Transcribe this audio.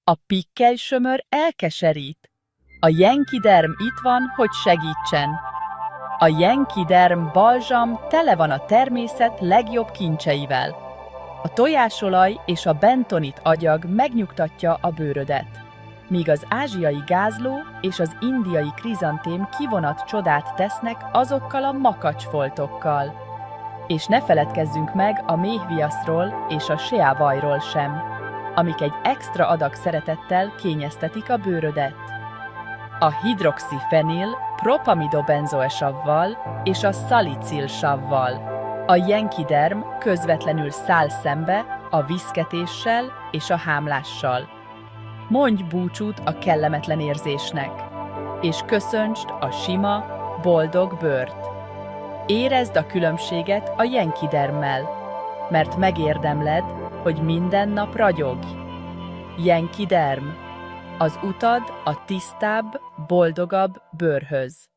A pikkely-sömör elkeserít. A jenkiderm itt van, hogy segítsen. A jenkiderm balzsam tele van a természet legjobb kincseivel. A tojásolaj és a bentonit agyag megnyugtatja a bőrödet, míg az ázsiai gázló és az indiai krizantém kivonat csodát tesznek azokkal a makacsfoltokkal. És ne feledkezzünk meg a méhviaszról és a seavajról sem, amik egy extra adag szeretettel kényeztetik a bőrödet. A hidroxifenil propamidobenzoesavval és a szalicilsavval. A jenkiderm közvetlenül száll szembe a viszketéssel és a hámlással. Mondj búcsút a kellemetlen érzésnek, és köszöntsd a sima, boldog bőrt. Érezd a különbséget a jenkidermmel, mert megérdemled, hogy minden nap ragyogj. Jenkiderm, az utad a tisztább, boldogabb bőrhöz.